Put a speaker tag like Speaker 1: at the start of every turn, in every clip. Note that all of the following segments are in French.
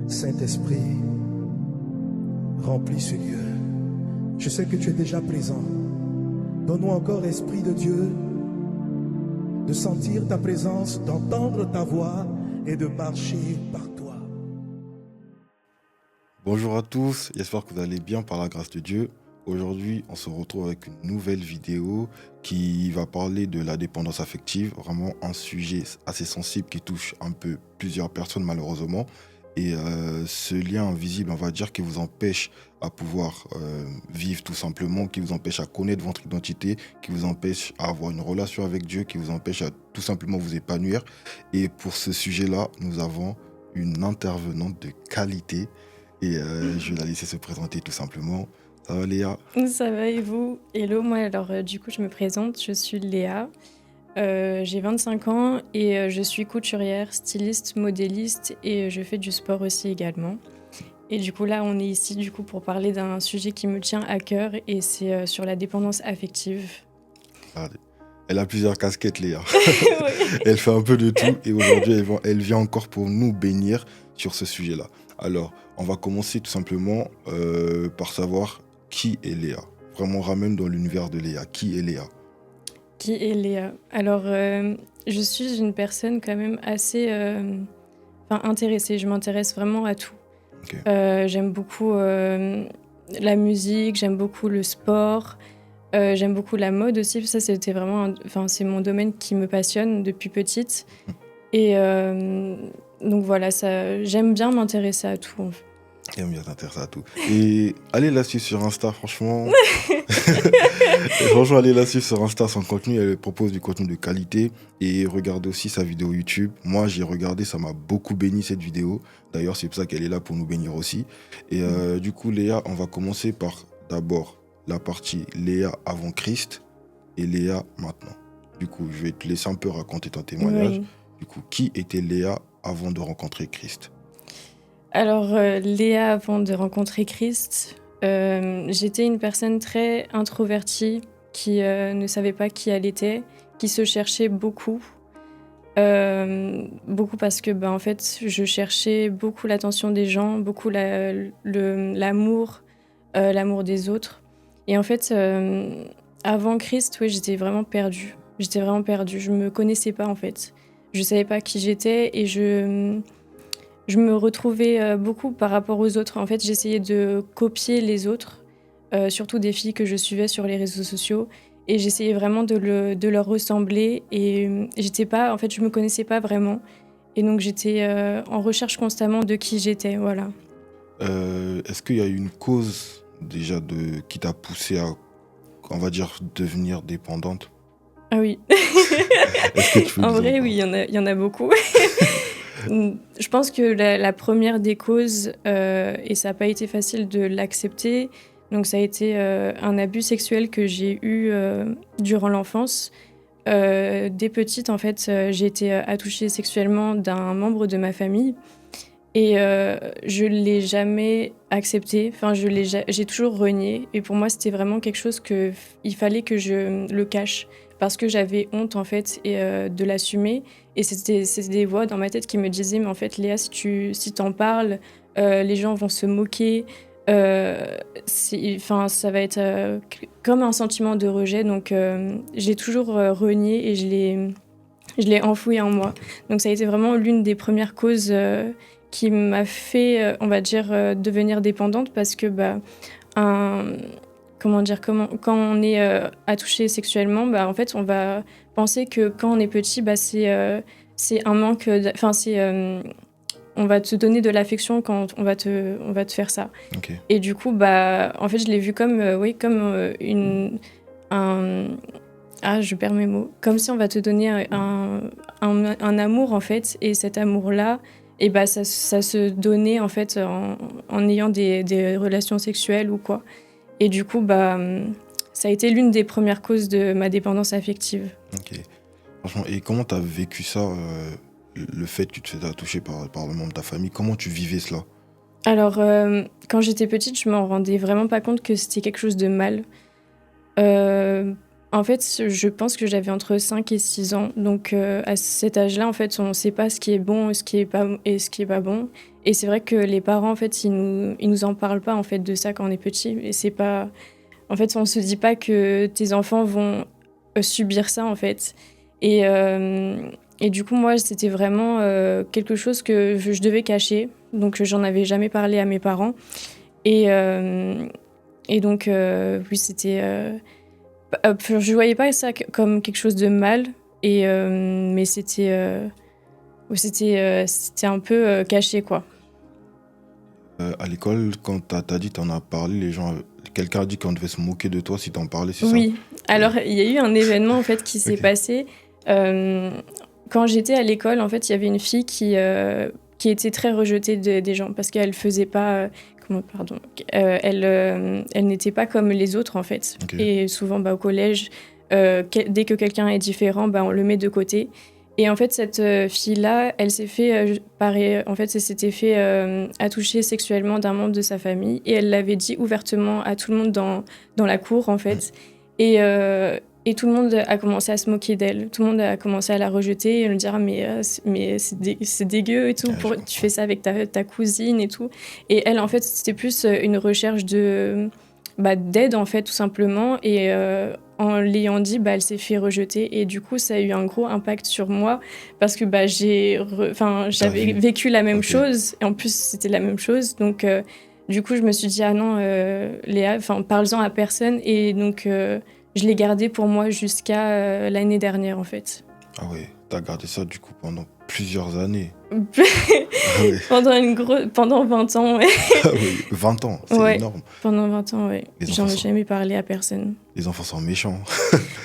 Speaker 1: Saint-Esprit, remplis ce lieu. Je sais que tu es déjà présent. Donne-nous encore, Esprit de Dieu, de sentir ta présence, d'entendre ta voix et de marcher par toi.
Speaker 2: Bonjour à tous, j'espère que vous allez bien par la grâce de Dieu. Aujourd'hui, on se retrouve avec une nouvelle vidéo qui va parler de la dépendance affective, vraiment un sujet assez sensible qui touche un peu plusieurs personnes malheureusement. Et ce lien invisible, on va dire, qui vous empêche à pouvoir vivre tout simplement, qui vous empêche à connaître votre identité, qui vous empêche à avoir une relation avec Dieu, qui vous empêche à tout simplement vous épanouir. Et pour ce sujet-là, nous avons une intervenante de qualité. Et je vais la laisser se présenter tout simplement. Ça va Léa?
Speaker 3: Ça va et vous? Hello, moi alors du coup je me présente, je suis Léa, j'ai 25 ans et je suis couturière, styliste, modéliste et je fais du sport aussi également. Et du coup là on est ici du coup pour parler d'un sujet qui me tient à cœur et c'est sur la dépendance affective.
Speaker 2: Regardez. Elle a plusieurs casquettes Léa.
Speaker 3: Oui.
Speaker 2: Elle fait un peu de tout et aujourd'hui elle vient encore pour nous bénir sur ce sujet-là. Alors, on va commencer tout simplement par savoir qui est Léa. Vraiment, ramène dans l'univers de Léa. Qui est Léa?
Speaker 3: Qui est Léa? Alors je suis une personne quand même assez intéressée, je m'intéresse vraiment à tout.
Speaker 2: Ok.
Speaker 3: J'aime beaucoup la musique, j'aime beaucoup le sport, j'aime beaucoup la mode aussi. Ça, c'était vraiment, c'est mon domaine qui me passionne depuis petite. Et donc voilà, j'aime bien m'intéresser à tout. En fait.
Speaker 2: J'aime bien t'intéresser à tout. Et allez la suivre sur Insta, franchement. Franchement, allez la suivre sur Insta, son contenu, elle propose du contenu de qualité. Et regardez aussi sa vidéo YouTube. Moi, j'ai regardé, ça m'a beaucoup béni cette vidéo. D'ailleurs, c'est pour ça qu'elle est là pour nous bénir aussi. Et du coup, Léa, on va commencer par d'abord la partie Léa avant Christ et Léa maintenant. Du coup, je vais te laisser un peu raconter ton témoignage.
Speaker 3: Oui.
Speaker 2: Du coup, qui était Léa avant de rencontrer Christ?
Speaker 3: Alors, Léa, avant de rencontrer Christ, j'étais une personne très introvertie qui ne savait pas qui elle était, qui se cherchait beaucoup. Beaucoup parce que en fait, je cherchais beaucoup l'attention des gens, beaucoup l'amour, l'amour des autres. Et en fait, avant Christ, oui, j'étais vraiment perdue. J'étais vraiment perdue. Je me connaissais pas en fait. Je savais pas qui j'étais et je me retrouvais beaucoup par rapport aux autres. En fait, j'essayais de copier les autres, surtout des filles que je suivais sur les réseaux sociaux. Et j'essayais vraiment de leur ressembler. Et en fait, je me connaissais pas vraiment. Et donc, j'étais en recherche constamment de qui j'étais, voilà.
Speaker 2: Est-ce qu'il y a une cause déjà qui t'a poussé à, on va dire, devenir dépendante?
Speaker 3: Ah oui.
Speaker 2: Est-ce que tu peux
Speaker 3: En
Speaker 2: nous en
Speaker 3: vrai,
Speaker 2: parler?
Speaker 3: oui, il y en a beaucoup. Je pense que la première des causes, et ça n'a pas été facile de l'accepter, donc ça a été un abus sexuel que j'ai eu durant l'enfance. Dès petite, en fait, j'ai été attouchée sexuellement d'un membre de ma famille et je ne l'ai jamais accepté. Enfin, j'ai toujours renié. Et pour moi, c'était vraiment quelque chose il fallait que je le cache parce que j'avais honte, en fait, et de l'assumer. Et c'était des voix dans ma tête qui me disaient « Mais en fait, Léa, si t'en parles, les gens vont se moquer. Ça va être comme un sentiment de rejet. » Donc, j'ai toujours renié et je l'ai enfoui en moi. Donc, ça a été vraiment l'une des premières causes qui m'a fait, on va dire, devenir dépendante parce que, quand on est attouché sexuellement, en fait, on va penser que quand on est petit, c'est un manque, on va te donner de l'affection quand on va te faire ça.
Speaker 2: Ok.
Speaker 3: Et du coup, en fait, je l'ai vu comme, je perds mes mots. Comme si on va te donner un amour, en fait, et cet amour-là, et ça se donnait, en fait, en ayant des relations sexuelles ou quoi. Et du coup, ça a été l'une des premières causes de ma dépendance affective.
Speaker 2: Ok. Franchement, et comment t'as vécu ça, le fait que tu te faisais toucher par le membre de ta famille? Comment tu vivais cela?
Speaker 3: Alors, quand j'étais petite, je m'en rendais vraiment pas compte que c'était quelque chose de mal. En fait, je pense que j'avais entre 5 et 6 ans. Donc, à cet âge-là, en fait, on ne sait pas ce qui est bon et ce qui est pas bon. Et c'est vrai que les parents, en fait, ils nous en parlent pas, en fait, de ça quand on est petit. Et c'est pas... En fait, on se dit pas que tes enfants vont subir ça, en fait. Et, et du coup, moi, c'était vraiment quelque chose que je devais cacher. Donc, j'en avais jamais parlé à mes parents. Et, et donc, oui, c'était... je voyais pas ça comme quelque chose de mal, mais c'était un peu caché, quoi.
Speaker 2: À l'école, quand t'as dit, t'en as parlé, quelqu'un a dit qu'on devait se moquer de toi si t'en parlais, c'est ça?
Speaker 3: Oui, alors il y a eu un événement en fait qui s'est
Speaker 2: Ok.
Speaker 3: passé. Quand j'étais à l'école, en fait, il y avait une fille qui était très rejetée des gens parce qu'elle faisait pas... pardon. Elle n'était pas comme les autres, en fait.
Speaker 2: Ok.
Speaker 3: Et souvent, au collège, dès que quelqu'un est différent, on le met de côté. Et en fait, cette fille-là, elle s'est fait, en fait, elle s'était fait attoucher sexuellement d'un membre de sa famille. Et elle l'avait dit ouvertement à tout le monde dans la cour, en fait. Et tout le monde a commencé à se moquer d'elle. Tout le monde a commencé à la rejeter et lui dire mais c'est dégueu et tout.
Speaker 2: Ouais,
Speaker 3: Tu fais ça avec ta cousine et tout. Et elle, en fait, c'était plus une recherche d'aide, en fait, tout simplement. Et en l'ayant dit, elle s'est fait rejeter. Et du coup, ça a eu un gros impact sur moi parce que j'avais vécu la même chose. Et en plus, c'était la même chose. Donc, du coup, je me suis dit, ah non, Léa, parle-en à personne. Et donc... je l'ai gardé pour moi jusqu'à l'année dernière, en fait.
Speaker 2: Ah ouais, t'as gardé ça du coup pendant plusieurs années. Ah ouais.
Speaker 3: Pendant 20 ans, ouais.
Speaker 2: Ah oui, 20 ans, c'est énorme.
Speaker 3: Pendant 20 ans, ouais.
Speaker 2: Les
Speaker 3: J'en ai
Speaker 2: enfants
Speaker 3: jamais parlé à personne.
Speaker 2: Les enfants sont méchants.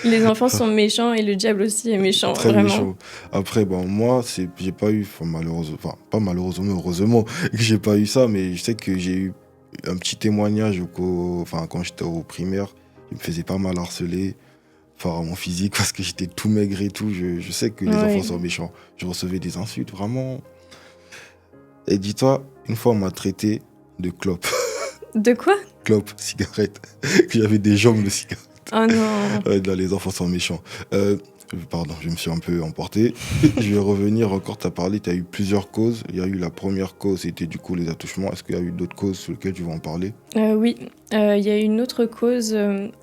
Speaker 3: Les enfants sont méchants et le diable aussi est méchant,
Speaker 2: Très
Speaker 3: vraiment.
Speaker 2: méchants. Après, moi, j'ai pas eu, pas malheureusement, mais heureusement que j'ai pas eu ça, mais je sais que j'ai eu un petit témoignage quand j'étais au primaire. Il me faisait pas mal harceler, à mon physique, parce que j'étais tout maigre et tout. Je sais que les enfants sont méchants. Je recevais des insultes, vraiment. Et dis-toi, une fois, on m'a traité de clope.
Speaker 3: De quoi?
Speaker 2: Clope, cigarette. Que j'avais des jambes de cigarette.
Speaker 3: Oh non.
Speaker 2: Ouais, non, les enfants sont méchants. Pardon, je me suis un peu emporté. Je vais revenir encore, tu as parlé, tu as eu plusieurs causes. Il y a eu la première cause, c'était du coup les attouchements. Est-ce qu'il y a eu d'autres causes sur lesquelles tu vas en parler?
Speaker 3: Oui, il y a eu une autre cause.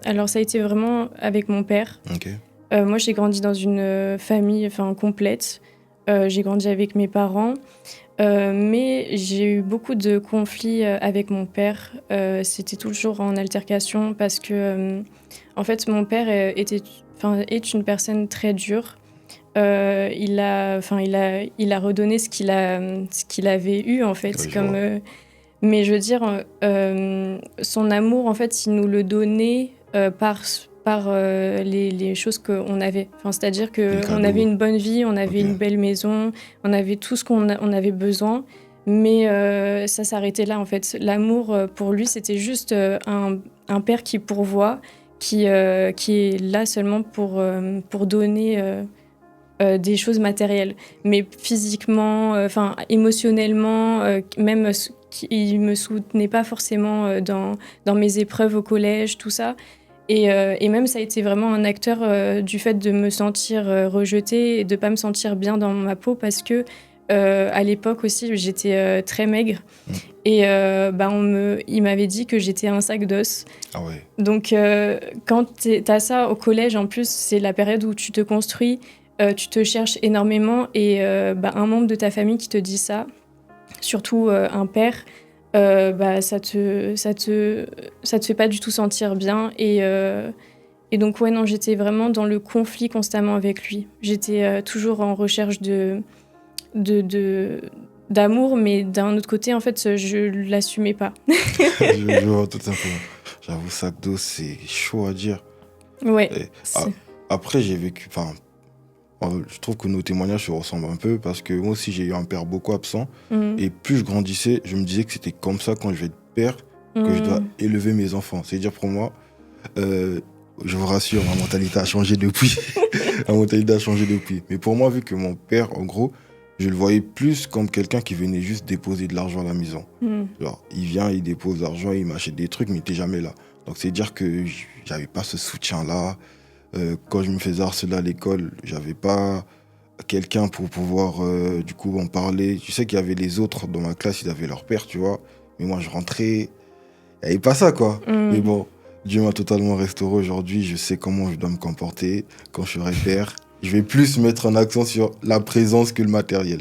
Speaker 3: Alors, ça a été vraiment avec mon père.
Speaker 2: Ok.
Speaker 3: Moi, j'ai grandi dans une famille complète. J'ai grandi avec mes parents. Mais j'ai eu beaucoup de conflits avec mon père. C'était toujours en altercation parce que, en fait, mon père est une personne très dure. Il a redonné ce qu'il avait eu, en fait.
Speaker 2: Ouais,
Speaker 3: Mais je veux dire, son amour, en fait, il nous le donnait par les choses qu'on avait. C'est-à-dire qu'on avait une bonne vie, on avait une belle maison, on avait tout ce qu'on avait besoin, mais ça s'arrêtait là, en fait. L'amour, pour lui, c'était juste un père qui pourvoit, qui est là seulement pour donner des choses matérielles. Mais physiquement, émotionnellement, même... il me soutenait pas forcément dans mes épreuves au collège, tout ça. Et même, ça a été vraiment un acteur du fait de me sentir rejetée et de pas me sentir bien dans ma peau parce que à l'époque aussi, j'étais très maigre. Et il m'avait dit que j'étais un sac d'os.
Speaker 2: Ah ouais.
Speaker 3: Donc, quand t'as ça au collège, en plus, c'est la période où tu te construis, tu te cherches énormément et un membre de ta famille qui te dit ça, surtout un père, ça te fait pas du tout sentir bien. Et donc, ouais, non, j'étais vraiment dans le conflit constamment avec lui. J'étais toujours en recherche d'amour, mais d'un autre côté, en fait, je l'assumais pas.
Speaker 2: Je vois tout simplement. J'avoue, sac d'os, c'est chaud à dire.
Speaker 3: Ouais.
Speaker 2: Après, j'ai vécu... je trouve que nos témoignages se ressemblent un peu parce que moi aussi j'ai eu un père beaucoup absent et plus je grandissais, je me disais que c'était comme ça quand je vais être père que je dois élever mes enfants. C'est-à-dire pour moi, je vous rassure, ma mentalité a changé depuis. Ma mentalité a changé depuis. Mais pour moi, vu que mon père, en gros, je le voyais plus comme quelqu'un qui venait juste déposer de l'argent à la maison. Genre, il vient, il dépose l'argent, il m'achète des trucs, mais il n'était jamais là. Donc c'est dire que j'avais pas ce soutien-là. Quand je me faisais harceler à l'école, j'avais pas quelqu'un pour pouvoir du coup en parler. Tu sais qu'il y avait les autres dans ma classe, ils avaient leur père, tu vois. Mais moi, je rentrais, il n'y avait pas ça, quoi. Mais bon, Dieu m'a totalement restauré aujourd'hui. Je sais comment je dois me comporter quand je serai père. Je vais plus mettre un accent sur la présence que le matériel.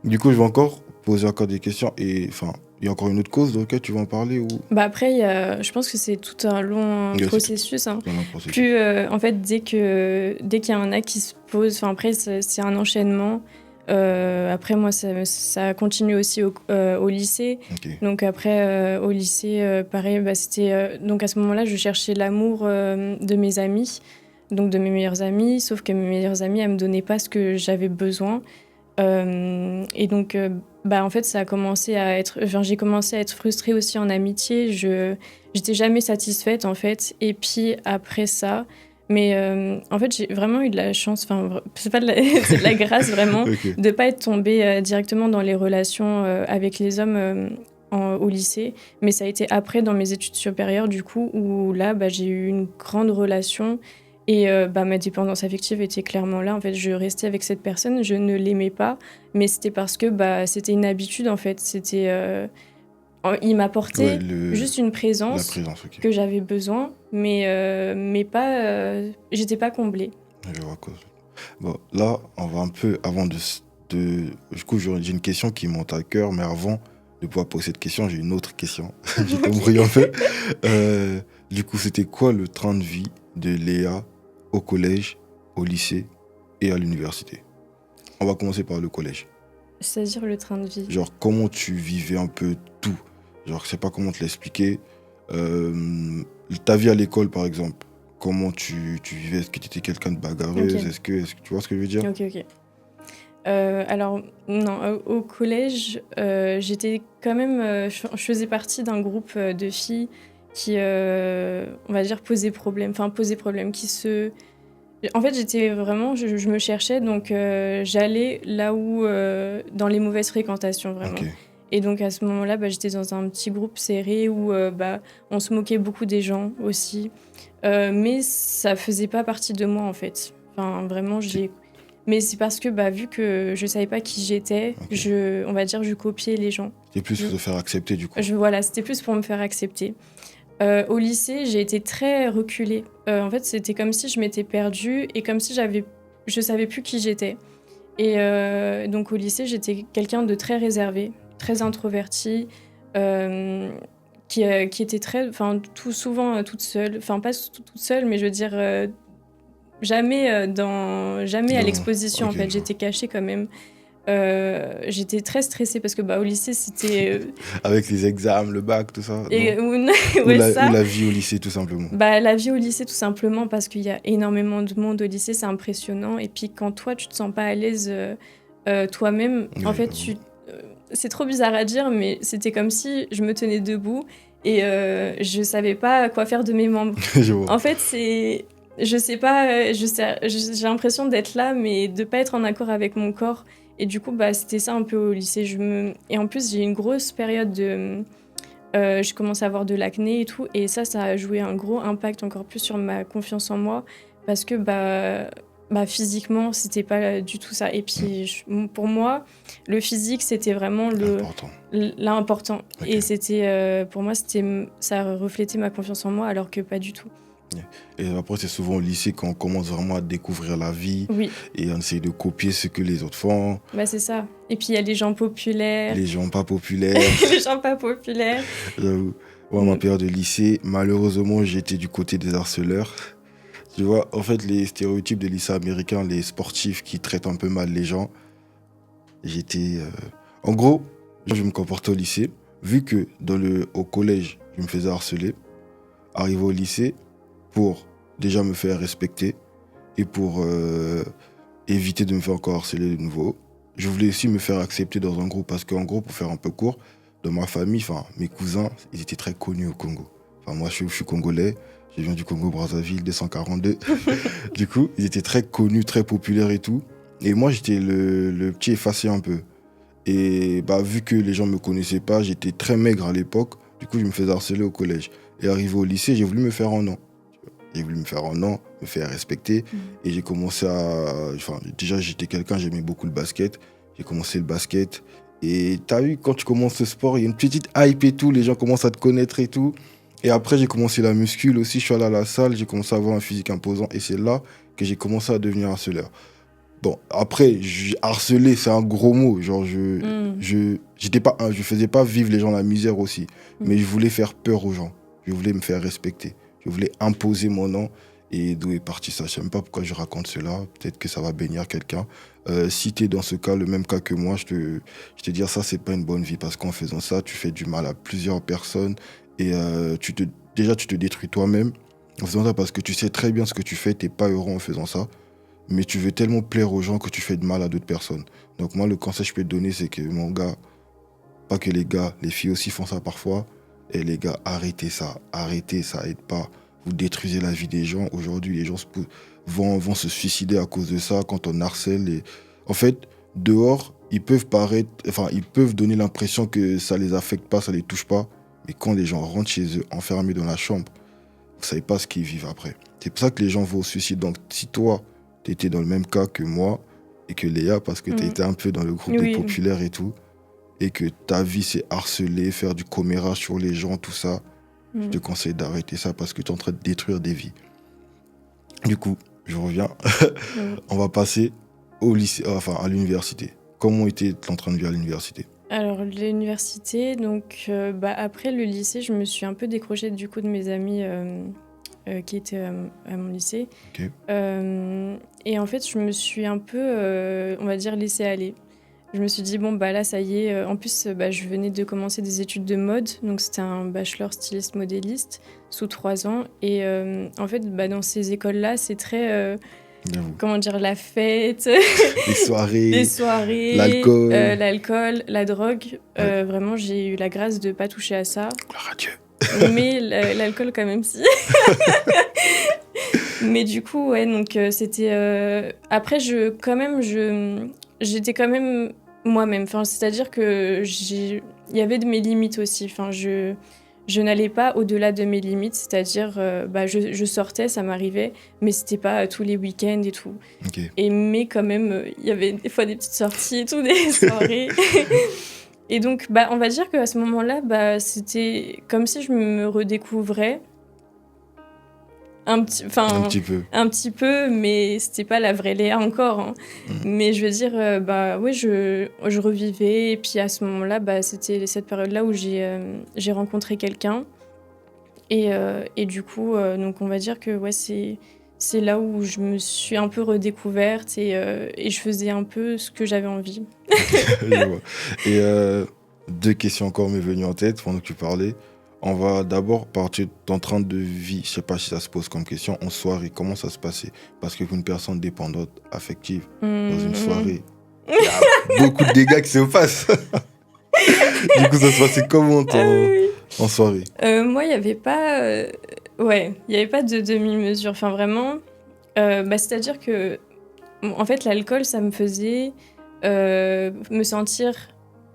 Speaker 2: Du coup, je vais encore poser encore des questions. Et enfin, il y a encore une autre cause dans laquelle tu vas en parler ou...
Speaker 3: Bah après, je pense que c'est tout un long
Speaker 2: Oui,
Speaker 3: processus. Hein.
Speaker 2: c'est un long processus.
Speaker 3: Plus, en fait, dès qu'il y a un acte qui se pose, enfin après, c'est un enchaînement. Après, moi, ça continue aussi au lycée.
Speaker 2: Ok.
Speaker 3: Donc après, au lycée, pareil, bah, c'était... donc à ce moment-là, je cherchais l'amour de mes amis, donc de mes meilleures amies, sauf que mes meilleures amies, elles me donnaient pas ce que j'avais besoin. Et donc, bah, en fait, ça a commencé à être... Enfin, j'ai commencé à être frustrée aussi en amitié. J'étais jamais satisfaite, en fait. Et puis, après ça... Mais en fait, j'ai vraiment eu de la chance, enfin, c'est pas de la, c'est de la grâce vraiment,
Speaker 2: Ok.
Speaker 3: de pas être tombée directement dans les relations avec les hommes au lycée. Mais ça a été après, dans mes études supérieures, du coup, où là, bah, j'ai eu une grande relation. Et bah, ma dépendance affective était clairement là. En fait, je restais avec cette personne, je ne l'aimais pas, mais c'était parce que bah, c'était une habitude, en fait. Il m'apportait
Speaker 2: Ouais,
Speaker 3: juste une
Speaker 2: la
Speaker 3: présence
Speaker 2: présence, ok.
Speaker 3: que j'avais besoin, mais pas, j'étais pas comblée.
Speaker 2: Je vois quoi. Bon, là, on va un peu, avant du coup, j'ai une question qui monte à cœur, mais avant de pouvoir poser cette question, j'ai une autre question. J'ai t'embrouillé un peu. Du coup, c'était quoi le train de vie de Léa au collège, au lycée et à l'université? On va commencer par le collège.
Speaker 3: C'est-à-dire le train de vie.
Speaker 2: Genre, comment tu vivais un peu tout? Genre, je sais pas comment te l'expliquer. Ta vie à l'école, par exemple. Comment tu vivais? Est-ce que tu étais quelqu'un de bagarreuse?
Speaker 3: Ok.
Speaker 2: Est-ce que tu vois ce que je veux dire?
Speaker 3: Ok. Alors, non, au collège, j'étais quand même. Je faisais partie d'un groupe de filles qui, on va dire, posaient problème. Enfin, posaient problème. En fait, j'étais vraiment. Je me cherchais, donc j'allais là où. Dans les mauvaises fréquentations, vraiment.
Speaker 2: Ok.
Speaker 3: Et donc, à ce moment-là, bah, j'étais dans un petit groupe serré où bah, on se moquait beaucoup des gens aussi. Mais ça faisait pas partie de moi, en fait. Enfin, vraiment, Mais c'est parce que, bah, vu que je savais pas qui j'étais,
Speaker 2: Ok.
Speaker 3: on va dire, je copiais les gens.
Speaker 2: C'était plus pour te faire accepter, du coup.
Speaker 3: Voilà, c'était plus pour me faire accepter. Au lycée, j'ai été très reculée. En fait, c'était comme si je m'étais perdue et comme si je savais plus qui j'étais. Et donc, au lycée, j'étais quelqu'un de très réservé, très introverti, qui était très, enfin, tout souvent toute seule. Enfin, pas toute seule, mais je veux dire, jamais à l'exposition,
Speaker 2: Ok,
Speaker 3: en fait.
Speaker 2: je vois.
Speaker 3: J'étais cachée quand même. J'étais très stressée parce que bah, au lycée, c'était...
Speaker 2: Avec les examens, le bac, tout ça.
Speaker 3: et,
Speaker 2: non.
Speaker 3: ouais, ça.
Speaker 2: Ou la vie au lycée, tout simplement.
Speaker 3: Bah, la vie au lycée, tout simplement, parce qu'il y a énormément de monde au lycée, c'est impressionnant. Et puis, quand toi, tu te sens pas à l'aise toi-même,
Speaker 2: Oui,
Speaker 3: en fait, c'est trop bizarre à dire, mais c'était comme si je me tenais debout et je savais pas quoi faire de mes membres.
Speaker 2: Je vois.
Speaker 3: En fait, je sais pas, j'ai l'impression d'être là, mais de pas être en accord avec mon corps. Et du coup, bah, c'était ça un peu au lycée. Et en plus, j'ai eu une grosse période de... je commence à avoir de l'acné et tout. Et ça a joué un gros impact encore plus sur ma confiance en moi. Parce que physiquement, c'était pas du tout ça. Et puis, pour moi, le physique, c'était vraiment l'important.
Speaker 2: Ok.
Speaker 3: Et pour moi, ça reflétait ma confiance en moi, alors que pas du tout.
Speaker 2: Et après, c'est souvent au lycée qu'on commence vraiment à découvrir la vie.
Speaker 3: Oui.
Speaker 2: Et on essaie de copier ce que les autres font.
Speaker 3: Bah, c'est ça. Et puis, il y a les gens populaires.
Speaker 2: Les gens pas populaires.
Speaker 3: Les gens pas populaires.
Speaker 2: J'avoue. Moi, ma période de lycée, malheureusement, j'étais du côté des harceleurs. Tu vois, en fait, les stéréotypes des lycées américains, les sportifs qui traitent un peu mal les gens, j'étais... En gros, je me comportais au lycée. Vu que au collège, je me faisais harceler, arrivé au lycée, pour déjà me faire respecter et pour éviter de me faire encore harceler de nouveau, je voulais aussi me faire accepter dans un groupe. Parce qu'en gros, pour faire un peu court, dans ma famille, mes cousins, ils étaient très connus au Congo. Enfin, moi, je suis congolais. Je viens du Congo-Brazzaville, 242. Du coup, ils étaient très connus, très populaires et tout. Et moi, j'étais le petit effacé un peu. Et vu que les gens ne me connaissaient pas, j'étais très maigre à l'époque. Du coup, je me faisais harceler au collège. Et arrivé au lycée, j'ai voulu me faire un nom. J'ai voulu me faire un nom, me faire respecter. Et j'ai commencé à... Enfin, déjà, j'étais quelqu'un, j'aimais beaucoup le basket. J'ai commencé le basket. Et t'as vu, quand tu commences le sport, il y a une petite hype et tout. Les gens commencent à te connaître et tout. Et après, j'ai commencé la muscule aussi. Je suis allé à la salle. J'ai commencé à avoir un physique imposant. Et c'est là que j'ai commencé à devenir harceleur. Bon, après, harceler, c'est un gros mot. Genre, je faisais pas vivre les gens la misère aussi. Mais je voulais faire peur aux gens. Je voulais me faire respecter. Je voulais imposer mon nom. Et d'où est parti ça? Je sais même pas pourquoi je raconte cela. Peut-être que ça va bénir quelqu'un. Si tu es dans ce cas, le même cas que moi, je te dis, ça, c'est pas une bonne vie. Parce qu'en faisant ça, tu fais du mal à plusieurs personnes. Et déjà, tu te détruis toi-même. En faisant ça, parce que tu sais très bien ce que tu fais. Tu n'es pas heureux en faisant ça. Mais tu veux tellement plaire aux gens que tu fais de mal à d'autres personnes. Donc moi, le conseil que je peux te donner, c'est que mon gars, pas que les gars, les filles aussi font ça parfois. Et les gars, arrêtez, ça aide pas. Vous détruisez la vie des gens. Aujourd'hui, les gens vont se suicider à cause de ça quand on harcèle. En fait, dehors, ils peuvent donner l'impression que ça les affecte pas, ça les touche pas. Mais quand les gens rentrent chez eux, enfermés dans la chambre, vous savez pas ce qu'ils vivent après. C'est pour ça que les gens vont au suicide. Donc si toi, tu étais dans le même cas que moi et que Léa, parce que tu étais un peu dans le groupe des populaires et tout, et que ta vie c'est harceler, faire du commérage sur les gens, tout ça, je te conseille d'arrêter ça parce que tu es en train de détruire des vies. Du coup, je reviens. On va passer au lycée, à l'université. Comment était en train de vivre à l'université?
Speaker 3: Alors, l'université, donc après le lycée, je me suis un peu décrochée du coup de mes amis qui étaient à mon lycée.
Speaker 2: Okay.
Speaker 3: Et en fait, je me suis un peu, on va dire, laissée aller. Je me suis dit, bon, là, ça y est. En plus, je venais de commencer des études de mode. Donc, c'était un bachelor styliste modéliste sous 3 ans. Et en fait, dans ces écoles-là, c'est très... comment dire, la fête,
Speaker 2: les soirées,
Speaker 3: l'alcool, la drogue. Ouais. Vraiment, j'ai eu la grâce de ne pas toucher à ça.
Speaker 2: Gloire à Dieu.
Speaker 3: Mais l'alcool, quand même, si. Mais du coup, ouais, donc c'était... Après, j'étais quand même moi-même. Enfin, c'est-à-dire que il y avait de mes limites aussi. Enfin, je n'allais pas au-delà de mes limites. C'est-à-dire, je sortais, ça m'arrivait, mais c'était pas tous les week-ends et tout.
Speaker 2: Okay.
Speaker 3: Mais quand même, il y avait des fois des petites sorties et tout, des soirées. Et donc, on va dire qu'à ce moment-là, c'était comme si je me redécouvrais. Un petit peu, mais c'était pas la vraie Léa encore. Hein. Mais je veux dire, oui, je revivais. Et puis à ce moment-là, c'était cette période-là où j'ai rencontré quelqu'un. Et du coup, donc on va dire que ouais, c'est là où je me suis un peu redécouverte et je faisais un peu ce que j'avais envie.
Speaker 2: Je vois. Et 2 questions encore m'est venues en tête pendant que tu parlais. On va d'abord partir en train de vie, je sais pas si ça se pose comme question, en soirée, comment ça se passait? Parce que pour une personne dépendante, affective, dans une soirée, il y a beaucoup de dégâts qui se passent. Du coup, ça se passait comment en soirée?
Speaker 3: Moi, il n'y avait pas... il n'y avait pas de demi-mesure. Enfin, vraiment, c'est-à-dire que, en fait, l'alcool, ça me faisait me sentir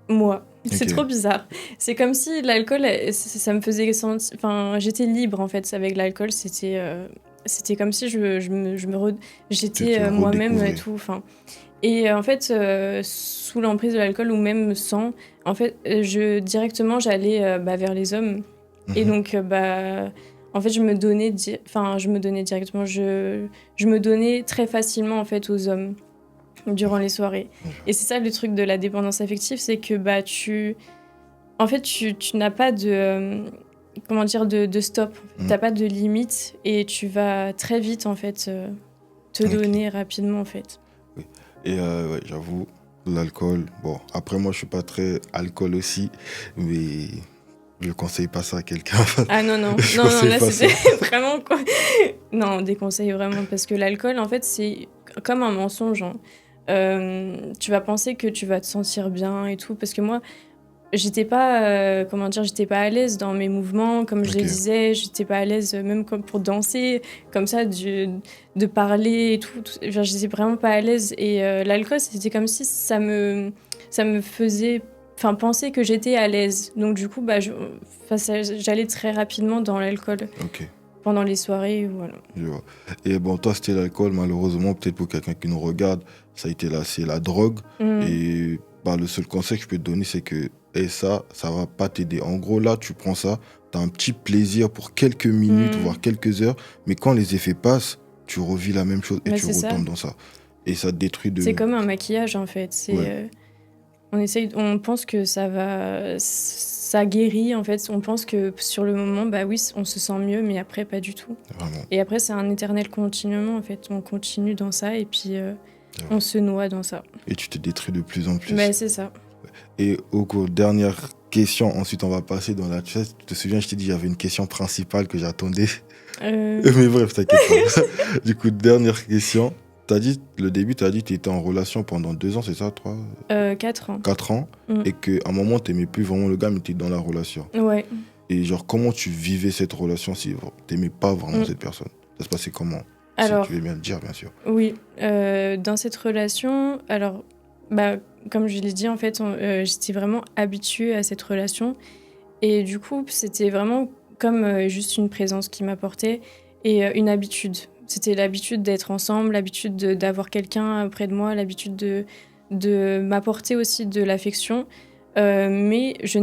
Speaker 3: moi. C'est trop bizarre. C'est comme si l'alcool, ça me faisait sentir... Enfin, j'étais libre, en fait, avec l'alcool. C'était comme si j'étais moi-même et tout. Enfin, et en fait, sous l'emprise de l'alcool ou même sans, en fait, directement, j'allais vers les hommes. Et donc, en fait, je me donnais directement. Je me donnais très facilement, en fait, aux hommes. Durant les soirées. Et c'est ça le truc de la dépendance affective, c'est que tu n'as pas de de stop, t'as pas de limite et tu vas très vite en fait te donner rapidement en fait.
Speaker 2: Oui. Et ouais, j'avoue, l'alcool, bon, après moi je suis pas très alcool aussi, mais je conseille pas ça à quelqu'un.
Speaker 3: Ah non, là c'était vraiment quoi. Non, on déconseille vraiment parce que l'alcool en fait c'est comme un mensonge. Hein. Tu vas penser que tu vas te sentir bien et tout parce que moi j'étais pas j'étais pas à l'aise dans mes mouvements comme je le disais, j'étais pas à l'aise même comme pour danser comme ça de parler et tout genre j'étais vraiment pas à l'aise et l'alcool c'était comme si ça me faisait penser que j'étais à l'aise donc du coup j'allais très rapidement dans l'alcool. pendant les soirées, voilà.
Speaker 2: Je vois. Et bon, toi, c'était l'alcool, malheureusement, peut-être pour quelqu'un qui nous regarde, ça a été là, c'est la drogue. Et bah, le seul conseil que je peux te donner, c'est que ça va pas t'aider. En gros, là, tu prends ça, tu as un petit plaisir pour quelques minutes, voire quelques heures, mais quand les effets passent, tu revis la même chose et tu retombes dans ça. Et ça te détruit de...
Speaker 3: C'est comme un maquillage, en fait. On pense que ça guérit, en fait. On pense que sur le moment, bah oui, on se sent mieux, mais après, pas du tout.
Speaker 2: Vraiment.
Speaker 3: Et après, c'est un éternel continuement, en fait. On continue dans ça et puis on se noie dans ça.
Speaker 2: Et tu te détruis de plus en plus.
Speaker 3: Bah, c'est ça.
Speaker 2: Et au cours, dernière question, ensuite on va passer dans la chat. Tu te souviens, je t'ai dit, il y avait une question principale que j'attendais. Mais bref, t'inquiète pas. Du coup, dernière question. T'as dit, le début, tu as dit que tu étais en relation pendant 2 ans, c'est ça, 3
Speaker 3: 4 ans.
Speaker 2: 4 ans. Et qu'à un moment, tu n'aimais plus vraiment le gars, mais tu étais dans la relation.
Speaker 3: Ouais.
Speaker 2: Et genre, comment tu vivais cette relation si tu n'aimais pas vraiment cette personne? Ça se passait comment?
Speaker 3: Alors,
Speaker 2: si tu veux bien le dire, bien sûr.
Speaker 3: Oui. Dans cette relation, alors, bah, comme je l'ai dit, en fait, j'étais vraiment habituée à cette relation. Et du coup, c'était vraiment comme juste une présence qui m'apportait et une habitude. C'était l'habitude d'être ensemble, l'habitude d'avoir quelqu'un près de moi, l'habitude de m'apporter aussi de l'affection. Mais je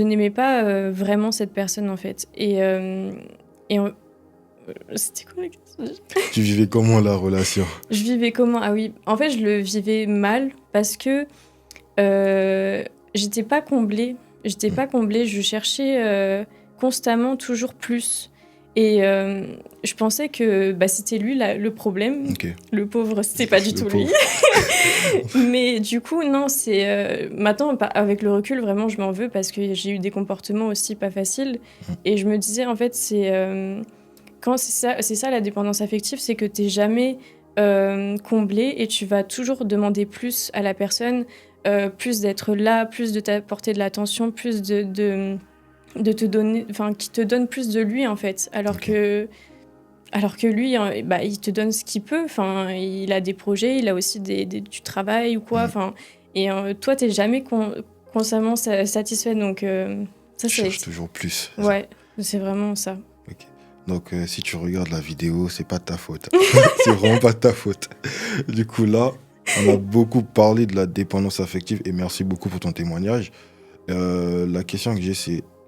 Speaker 3: n'aimais pas vraiment cette personne, en fait. C'était quoi la question?
Speaker 2: Tu vivais comment la relation?
Speaker 3: Je vivais comment? Ah oui, en fait, je le vivais mal parce que j'étais pas comblée. Je cherchais constamment toujours plus. Et je pensais que c'était lui le problème.
Speaker 2: Okay.
Speaker 3: Le pauvre, c'était pas du tout lui. Mais du coup, non, c'est... maintenant, avec le recul, vraiment, je m'en veux parce que j'ai eu des comportements aussi pas faciles. Et je me disais, en fait, quand c'est ça la dépendance affective, c'est que t'es jamais comblé et tu vas toujours demander plus à la personne, plus d'être là, plus de t'apporter de l'attention, plus de te donner, enfin, qui te donne plus de lui, en fait. Alors que lui, il te donne ce qu'il peut. Enfin, il a des projets, il a aussi du travail ou quoi. Enfin, et toi, t'es jamais constamment satisfait. Donc, ça,
Speaker 2: tu cherches toujours plus.
Speaker 3: Ouais, c'est vraiment ça.
Speaker 2: Okay. Donc, si tu regardes la vidéo, c'est pas de ta faute. C'est vraiment pas de ta faute. Du coup, là, on a beaucoup parlé de la dépendance affective et merci beaucoup pour ton témoignage. La question que j'ai,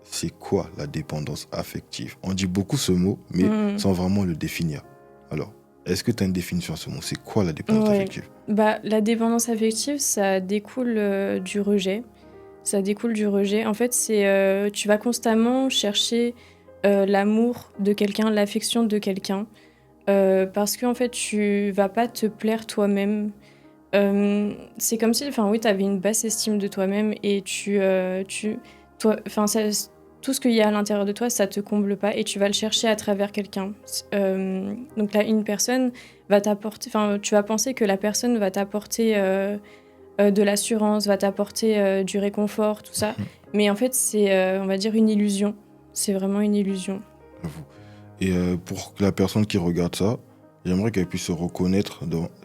Speaker 2: c'est quoi la dépendance affective? On dit beaucoup ce mot, mais sans vraiment le définir. Alors, est-ce que tu as une définition à ce mot? C'est quoi la dépendance affective?
Speaker 3: La dépendance affective, ça découle du rejet. Ça découle du rejet. En fait, tu vas constamment chercher l'amour de quelqu'un, l'affection de quelqu'un, parce qu'en fait, tu vas pas te plaire toi-même. C'est comme si, tu avais une basse estime de toi-même et tout ce qu'il y a à l'intérieur de toi, ça te comble pas et tu vas le chercher à travers quelqu'un. Donc là, une personne va t'apporter... tu vas penser que la personne va t'apporter de l'assurance, va t'apporter du réconfort, tout ça. Mais en fait, c'est, on va dire, une illusion. C'est vraiment une illusion.
Speaker 2: Et pour la personne qui regarde ça, j'aimerais qu'elle puisse se reconnaître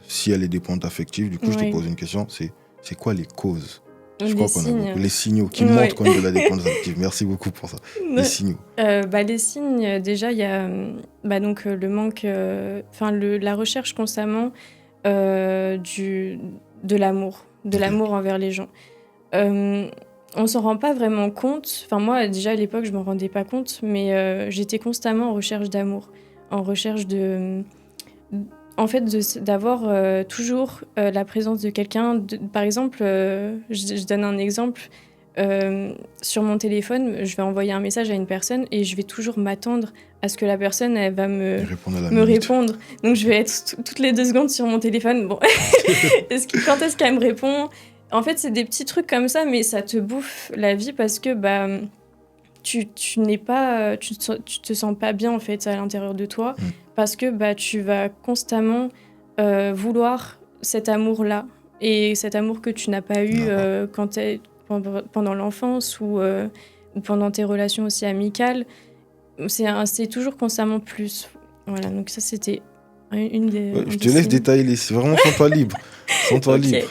Speaker 2: si elle est dépendante affective. Du coup, je te pose une question, c'est quoi les causes? Je crois qu'on a beaucoup. Les signaux qui montrent qu'on est de la dépendance affective. Merci beaucoup pour ça. Les signaux.
Speaker 3: Les signes, déjà, il y a donc, le manque... la recherche constamment de l'amour. De l'amour envers les gens. On s'en rend pas vraiment compte. Enfin, moi, déjà, à l'époque, je m'en rendais pas compte. Mais j'étais constamment en recherche d'amour. En recherche d'avoir toujours la présence de quelqu'un. Par exemple, je donne un exemple. Sur mon téléphone, je vais envoyer un message à une personne et je vais toujours m'attendre à ce que la personne elle va me répondre. Donc je vais être toutes les 2 secondes sur mon téléphone. Bon, quand est-ce qu'elle me répond? En fait, c'est des petits trucs comme ça, mais ça te bouffe la vie parce que tu te sens pas bien en fait à l'intérieur de toi parce que tu vas constamment vouloir cet amour-là et cet amour que tu n'as pas eu pendant l'enfance ou pendant tes relations aussi amicales. C'est toujours constamment plus. Voilà, donc ça c'était une des...
Speaker 2: je te laisse détailler, c'est vraiment sens-toi libre. Sens-toi libre.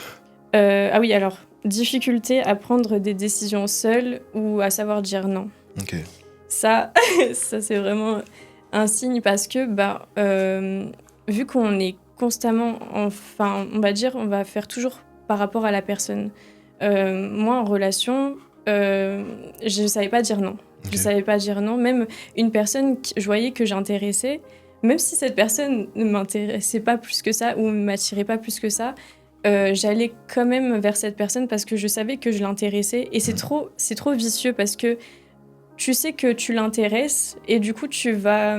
Speaker 3: Ah oui, alors, difficulté à prendre des décisions seule ou à savoir dire non.
Speaker 2: Ok.
Speaker 3: Ça c'est vraiment un signe parce que, vu qu'on est constamment, enfin, on va dire, on va faire toujours par rapport à la personne. Moi, en relation, je savais pas dire non.
Speaker 2: Ok.
Speaker 3: Je savais pas dire non. Même une personne, je voyais que j'intéressais, même si cette personne ne m'intéressait pas plus que ça ou ne m'attirait pas plus que ça, j'allais quand même vers cette personne parce que je savais que je l'intéressais. Et c'est trop vicieux parce que tu sais que tu l'intéresses et du coup, tu vas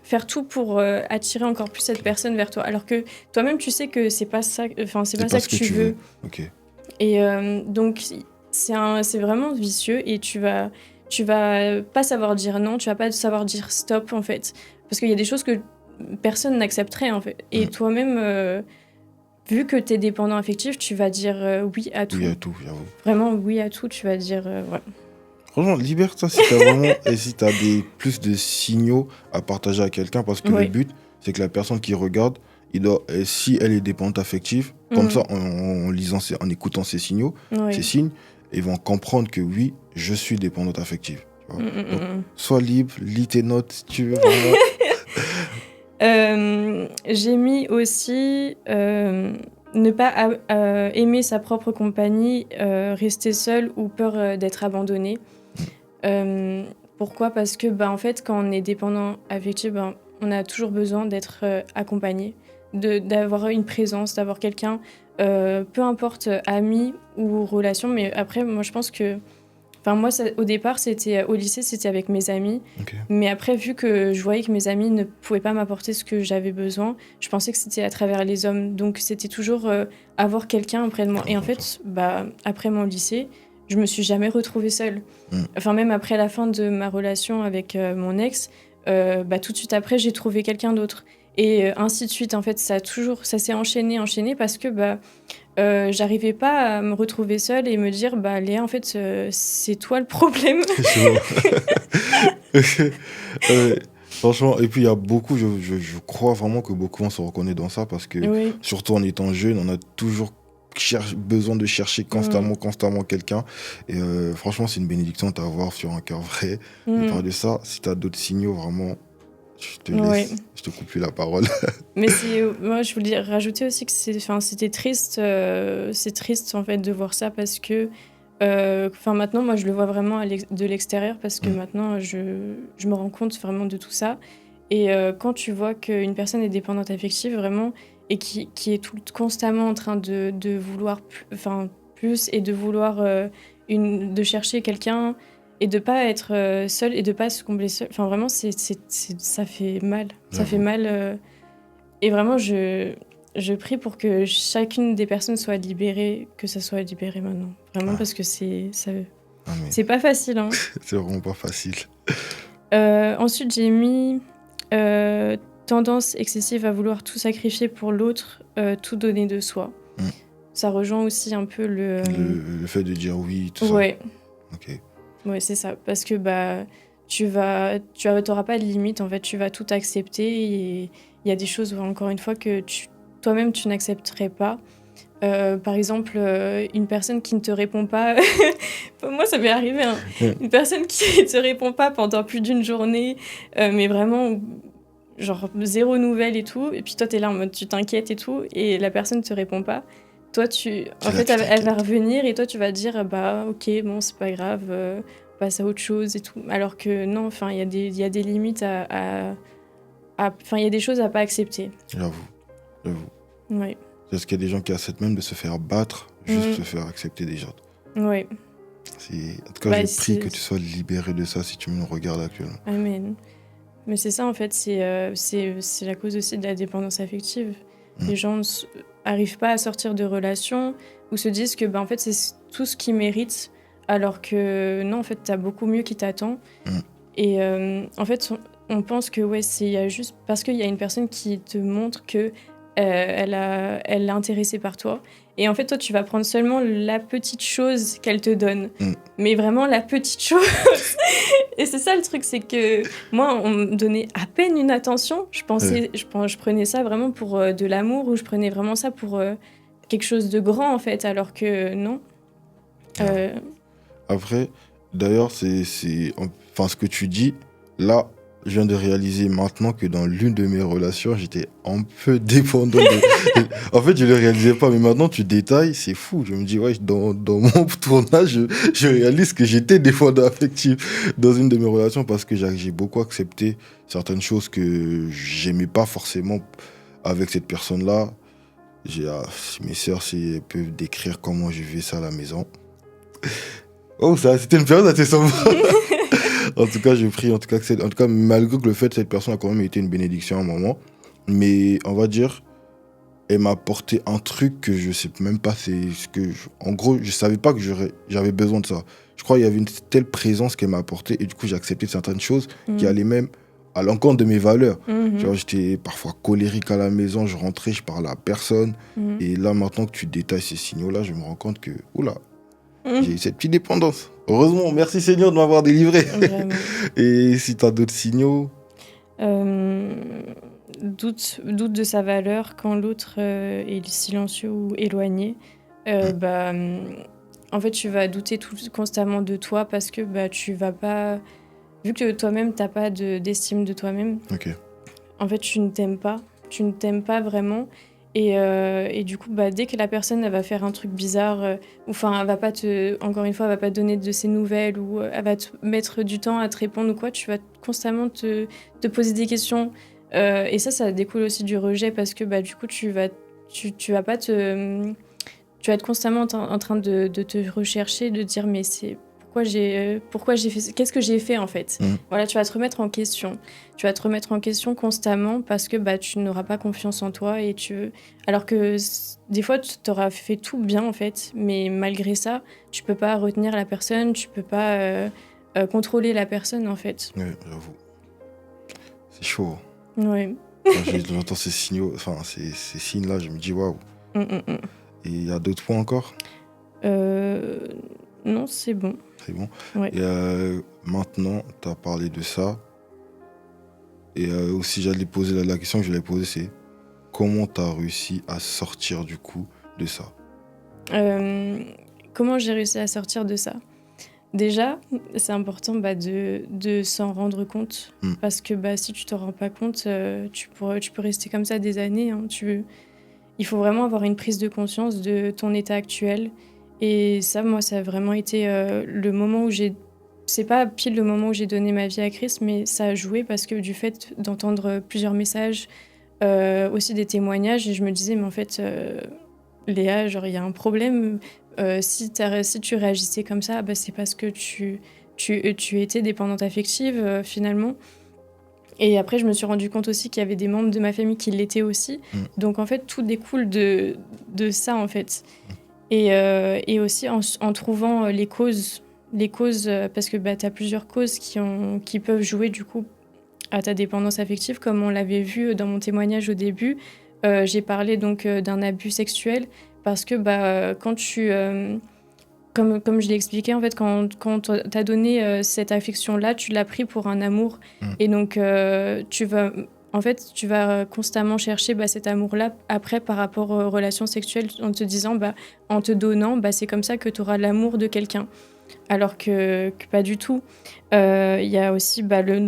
Speaker 3: faire tout pour attirer encore plus cette personne vers toi. Alors que toi-même, tu sais que c'est pas ça, enfin, c'est pas ça
Speaker 2: ce
Speaker 3: que tu veux.
Speaker 2: Ok.
Speaker 3: Et donc, c'est vraiment vicieux et tu vas pas savoir dire non, tu vas pas savoir dire stop en fait. Parce qu'il y a des choses que personne n'accepterait en fait. Et toi-même, vu que tu es dépendant affectif, tu vas dire oui à tout.
Speaker 2: Oui à tout, j'avoue.
Speaker 3: Vraiment oui à tout, tu vas dire ouais.
Speaker 2: Franchement, libère-toi si t'as vraiment et si t'as plus de signaux à partager à quelqu'un parce que le but, c'est que la personne qui regarde, si elle est dépendante affective, comme ça, en écoutant ces signaux, ces signes, ils vont comprendre que oui, je suis dépendante affective. Tu vois. Donc, sois libre, lis tes notes si tu veux vraiment.
Speaker 3: J'ai mis aussi ne pas aimer sa propre compagnie, rester seul ou peur d'être abandonné. Pourquoi ? Parce que en fait, quand on est dépendant affectif, on a toujours besoin d'être accompagné, d'avoir une présence, d'avoir quelqu'un, peu importe ami ou relation. Mais après, moi, je pense que... Enfin, moi, au départ, c'était au lycée, c'était avec mes amis.
Speaker 2: Okay.
Speaker 3: Mais après, vu que je voyais que mes amis ne pouvaient pas m'apporter ce que j'avais besoin, je pensais que c'était à travers les hommes. Donc, c'était toujours avoir quelqu'un auprès de moi. Et en fait, après mon lycée, je me suis jamais retrouvée seule. Enfin, même après la fin de ma relation avec mon ex, tout de suite après, j'ai trouvé quelqu'un d'autre. Et ainsi de suite. En fait, ça s'est enchaîné parce que j'arrivais pas à me retrouver seule et me dire Léa, en fait, c'est toi le problème.
Speaker 2: Franchement, et puis il y a beaucoup, je crois vraiment que beaucoup vont se reconnaître dans ça parce que, surtout en étant jeune, on a toujours besoin de chercher constamment quelqu'un. Et franchement, c'est une bénédiction de t'avoir sur un cœur vrai. Et par de ça, si tu as d'autres signaux, vraiment, je te laisse, je te coupe plus la parole.
Speaker 3: Mais moi, je voulais rajouter aussi que c'était triste, c'est triste en fait de voir ça parce que maintenant, moi, je le vois vraiment de l'extérieur parce que maintenant, je me rends compte vraiment de tout ça. Et quand tu vois qu'une personne est dépendante affective, vraiment, et qui est constamment en train de vouloir plus et de vouloir de chercher quelqu'un et de pas être seule et de pas se combler seule. Enfin, vraiment, ça fait mal. Ça fait mal. Et vraiment, je prie pour que chacune des personnes soit libérée, que ça soit libéré maintenant. Vraiment, parce que c'est pas facile. Hein.
Speaker 2: C'est vraiment pas facile.
Speaker 3: Ensuite, j'ai mis tendance excessive à vouloir tout sacrifier pour l'autre, tout donner de soi. Ça rejoint aussi un peu le
Speaker 2: fait de dire oui, tout
Speaker 3: ça.
Speaker 2: Ok.
Speaker 3: Ouais, c'est ça. Parce que tu n'auras pas de limite, en fait. Tu vas tout accepter et il y a des choses, encore une fois, que toi-même, tu n'accepterais pas. Par exemple, une personne qui ne te répond pas... Moi, ça m'est arrivé. Hein. Une personne qui ne te répond pas pendant plus d'une journée, mais vraiment, genre, zéro nouvelle et tout. Et puis toi, tu es là en mode, tu t'inquiètes et tout, et la personne ne te répond pas. Toi, en fait, elle va revenir et toi, tu vas dire, ok, bon, c'est pas grave, passe à autre chose et tout. Alors que non, enfin, il y a des limites il y a des choses à pas accepter.
Speaker 2: J'avoue.
Speaker 3: Oui.
Speaker 2: Parce qu'il y a des gens qui acceptent même de se faire battre, juste se faire accepter des gens.
Speaker 3: Oui.
Speaker 2: En tout cas, je prie que tu sois libéré de ça si tu me regardes actuellement.
Speaker 3: Amen. Mais c'est ça, en fait, c'est la cause aussi de la dépendance affective. Les gens n'arrivent pas à sortir de relations ou se disent que en fait, c'est tout ce qu'ils méritent, alors que non, en fait, tu as beaucoup mieux qui t'attend. Et en fait, on pense que c'est juste parce qu'il y a une personne qui te montre que elle est intéressée par toi. Et en fait, toi, tu vas prendre seulement la petite chose qu'elle te donne. Mais vraiment la petite chose. Et c'est ça le truc, c'est que moi, on me donnait à peine une attention. Je prenais ça vraiment pour de l'amour ou je prenais vraiment ça pour quelque chose de grand, en fait, alors que non.
Speaker 2: Après, d'ailleurs, ce que tu dis, là, Je viens de réaliser maintenant que dans l'une de mes relations, j'étais un peu dépendant. En fait, je ne le réalisais pas, mais maintenant tu détailles, c'est fou. Je me dis, ouais, dans mon tournage, je réalise que j'étais dépendant affectif dans une de mes relations parce que j'ai beaucoup accepté certaines choses que j'aimais pas forcément avec cette personne-là. Mes sœurs, si elles peuvent décrire comment je vis ça à la maison. Oh, ça, c'était une période assez sombre. En tout cas, je prie, en tout cas, malgré que le fait que cette personne a quand même été une bénédiction à un moment, mais on va dire, elle m'a apporté un truc que je sais même pas, en gros, je savais pas que j'avais besoin de ça. Je crois qu'il y avait une telle présence qu'elle m'a apporté et du coup, j'ai accepté certaines choses qui allaient même à l'encontre de mes valeurs. Genre, j'étais parfois colérique à la maison, je rentrais, je parlais à personne. Et là, maintenant que tu détailles ces signaux-là, je me rends compte que, oula, j'ai eu cette petite dépendance. Heureusement, merci Seigneur de m'avoir délivré.
Speaker 3: Vraiment.
Speaker 2: Et si tu as d'autres signaux?
Speaker 3: Doute de sa valeur quand l'autre est silencieux ou éloigné. En fait, tu vas douter constamment de toi parce que tu vas pas... Vu que toi-même, t'as pas d'estime de toi-même,
Speaker 2: Ok.
Speaker 3: en fait, tu ne t'aimes pas. Tu ne t'aimes pas vraiment. Et du coup, dès que la personne elle va faire un truc bizarre, ou enfin, elle va pas encore une fois, elle va pas te donner de ses nouvelles, ou elle va te mettre du temps à te répondre ou quoi, tu vas constamment te poser des questions. Et ça découle aussi du rejet parce que du coup, tu vas pas tu vas être constamment en train de te rechercher, de te dire mais c'est pourquoi j'ai fait, qu'est-ce que j'ai fait en fait. Voilà, tu vas te remettre en question. Tu vas te remettre en question constamment parce que tu n'auras pas confiance en toi alors que des fois tu auras fait tout bien en fait, mais malgré ça, tu peux pas retenir la personne, tu peux pas contrôler la personne en fait.
Speaker 2: Oui, j'avoue. C'est chaud.
Speaker 3: Oui.
Speaker 2: Quand j'entends ces signaux, enfin ces signes-là, je me dis waouh. Et il y a d'autres points encore?
Speaker 3: Non, c'est bon.
Speaker 2: C'est bon.
Speaker 3: Ouais.
Speaker 2: Et maintenant, tu as parlé de ça. Et aussi, j'allais poser la question que je voulais poser, c'est comment tu as réussi à sortir du coup de ça?
Speaker 3: Comment j'ai réussi à sortir de ça? Déjà, c'est important de s'en rendre compte. Parce que si tu t'en rends pas compte, tu peux rester comme ça des années. Hein. Il faut vraiment avoir une prise de conscience de ton état actuel. Et ça, moi, ça a vraiment été le moment où j'ai... C'est pas pile le moment où j'ai donné ma vie à Christ, mais ça a joué parce que du fait d'entendre plusieurs messages, aussi des témoignages, et je me disais, mais en fait, Léa, genre, il y a un problème. Si tu réagissais comme ça, c'est parce que tu étais dépendante affective, finalement. Et après, je me suis rendu compte aussi qu'il y avait des membres de ma famille qui l'étaient aussi. Donc, en fait, tout découle de ça, en fait. Et aussi en trouvant les causes, parce que tu as plusieurs causes qui peuvent jouer, du coup, à ta dépendance affective. Comme on l'avait vu dans mon témoignage au début, j'ai parlé donc d'un abus sexuel, parce que quand tu... Comme je l'ai expliqué, en fait, quand t'as donné cette affection-là, tu l'as pris pour un amour. Et donc, tu vas constamment chercher cet amour-là après par rapport aux relations sexuelles, en te disant, en te donnant, c'est comme ça que tu auras l'amour de quelqu'un. Alors que pas du tout. Il y a aussi le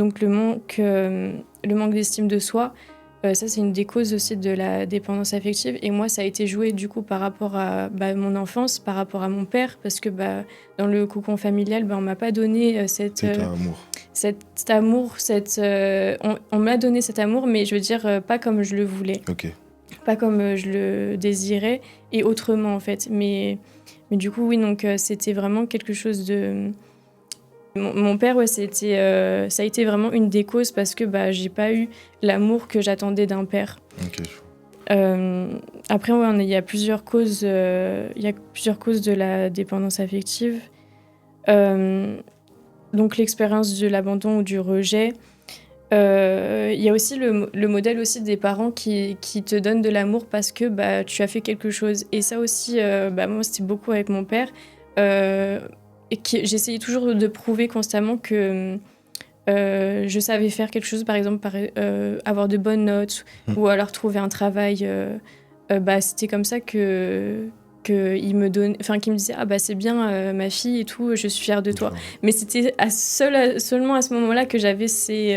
Speaker 3: manque d'estime de soi. Ça, c'est une des causes aussi de la dépendance affective. Et moi, ça a été joué du coup par rapport à mon enfance, par rapport à mon père, parce que dans le cocon familial, on m'a pas donné cet amour. On m'a donné cet amour, mais je veux dire, pas comme je le voulais.
Speaker 2: Ok.
Speaker 3: Pas comme je le désirais, et autrement en fait. Mais du coup, oui, donc c'était vraiment quelque chose de... Mon père, ouais, ça a été vraiment une des causes parce que j'ai pas eu l'amour que j'attendais d'un père.
Speaker 2: Ok.
Speaker 3: Après, ouais, il y a plusieurs causes. Il y a plusieurs causes de la dépendance affective. Donc l'expérience de l'abandon ou du rejet. Il y a aussi le modèle aussi des parents qui te donnent de l'amour parce que tu as fait quelque chose. Et ça aussi, moi, c'était beaucoup avec mon père. Et j'essayais toujours de prouver constamment que je savais faire quelque chose, par exemple avoir de bonnes notes ou alors trouver un travail. C'était comme ça que qu'il me donne, enfin qu'il me disait ah bah c'est bien ma fille et tout, je suis fière de toi. Mais c'était seulement à ce moment-là que j'avais ces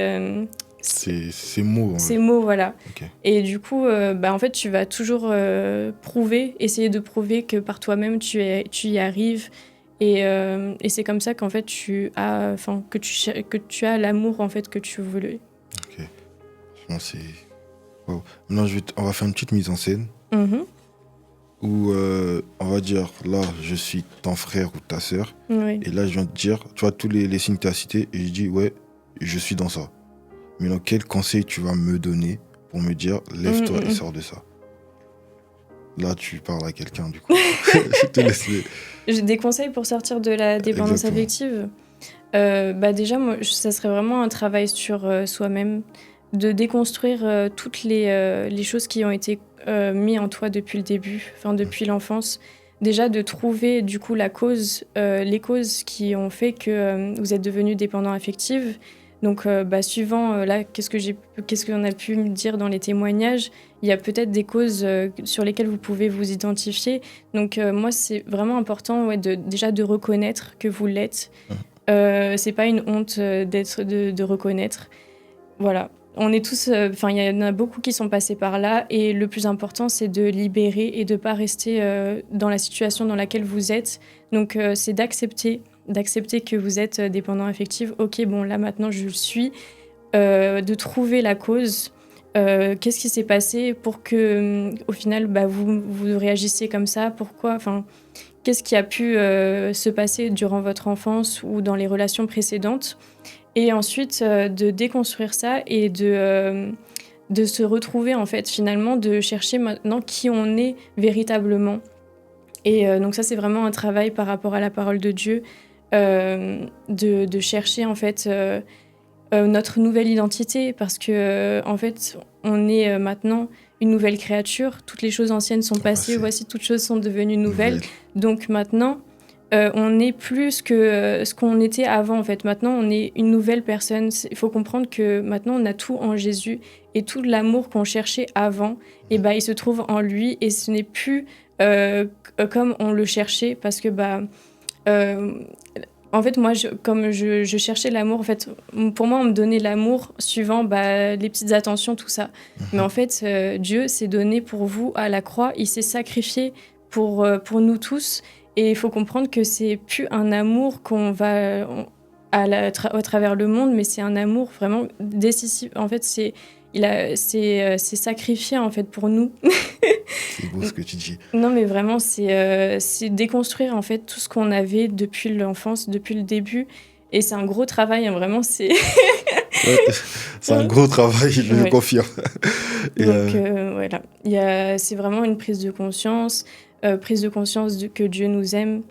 Speaker 2: mots.
Speaker 3: Ces mots, voilà.
Speaker 2: Okay.
Speaker 3: Et du coup, en fait, tu vas toujours essayer de prouver que par toi-même, tu y arrives. Et c'est comme ça qu'en fait, tu as l'amour en fait, que tu voulais.
Speaker 2: Ok. Bon, c'est... Wow. Maintenant, on va faire une petite mise en scène.
Speaker 3: Mm-hmm.
Speaker 2: Où on va dire, là, je suis ton frère ou ta sœur.
Speaker 3: Oui.
Speaker 2: Et là, je viens de dire, tu vois, tous les signes que tu as cités. Et je dis, ouais, je suis dans ça. Maintenant, quel conseil tu vas me donner pour me dire, lève-toi et sors de ça? Là, tu parles à quelqu'un, du coup. Je te laisse.
Speaker 3: J'ai des conseils pour sortir de la dépendance affective. Déjà, moi, ça serait vraiment un travail sur soi-même, de déconstruire toutes les choses qui ont été mises en toi depuis le début, depuis l'enfance. Déjà, de trouver du coup les causes qui ont fait que vous êtes devenu dépendant affectif. Donc, suivant là, qu'est-ce qu'on a pu me dire dans les témoignages, il y a peut-être des causes sur lesquelles vous pouvez vous identifier. Donc, moi, c'est vraiment important déjà de reconnaître que vous l'êtes. C'est pas une honte de reconnaître. Voilà. On est tous, il y en a beaucoup qui sont passés par là. Et le plus important, c'est de libérer et de pas rester dans la situation dans laquelle vous êtes. Donc, c'est d'accepter que vous êtes dépendant affectif. Ok, bon, là, maintenant, je le suis. De trouver la cause. Qu'est-ce qui s'est passé pour que, au final, vous réagissiez comme ça? Pourquoi? Qu'est-ce qui a pu se passer durant votre enfance ou dans les relations précédentes? Et ensuite, de déconstruire ça et de se retrouver, en fait, finalement, de chercher maintenant qui on est véritablement. Et donc ça, c'est vraiment un travail par rapport à la parole de Dieu, de chercher, en fait, notre nouvelle identité, parce que, en fait, on est maintenant une nouvelle créature. Toutes les choses anciennes sont passées, voici toutes choses sont devenues nouvelles. Donc maintenant, on est plus que ce qu'on était avant, en fait. Maintenant, on est une nouvelle personne. Il faut comprendre que maintenant, on a tout en Jésus. Et tout l'amour qu'on cherchait avant, il se trouve en lui. Et ce n'est plus comme on le cherchait. Parce que, en fait, moi, comme je cherchais l'amour, en fait, pour moi, on me donnait l'amour suivant les petites attentions, tout ça. Mais en fait, Dieu s'est donné pour vous à la croix. Il s'est sacrifié pour nous tous. Et il faut comprendre que c'est plus un amour qu'on va à travers le monde, mais c'est un amour vraiment décisif. En fait, c'est sacrifié en fait pour nous.
Speaker 2: C'est beau ce que tu dis.
Speaker 3: Non, mais vraiment, c'est déconstruire en fait tout ce qu'on avait depuis l'enfance, depuis le début. Et c'est un gros travail, hein, vraiment. C'est
Speaker 2: un gros travail, je le confirme.
Speaker 3: Et donc voilà, c'est vraiment une prise de conscience. Que Dieu nous aime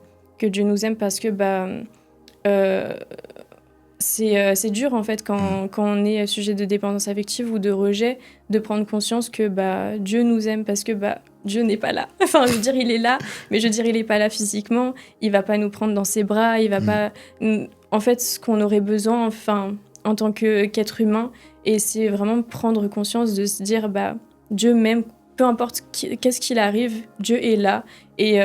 Speaker 3: parce que c'est dur en fait quand on est sujet de dépendance affective ou de rejet, de prendre conscience que Dieu nous aime parce que Dieu n'est pas là. Enfin, je veux dire, il est là, mais je veux dire, il n'est pas là physiquement. Il va pas nous prendre dans ses bras. Il va pas. En fait, ce qu'on aurait besoin, en tant qu'être humain, et c'est vraiment prendre conscience de se dire Dieu m'aime. Peu importe qu'est-ce qu'il arrive, Dieu est là. Et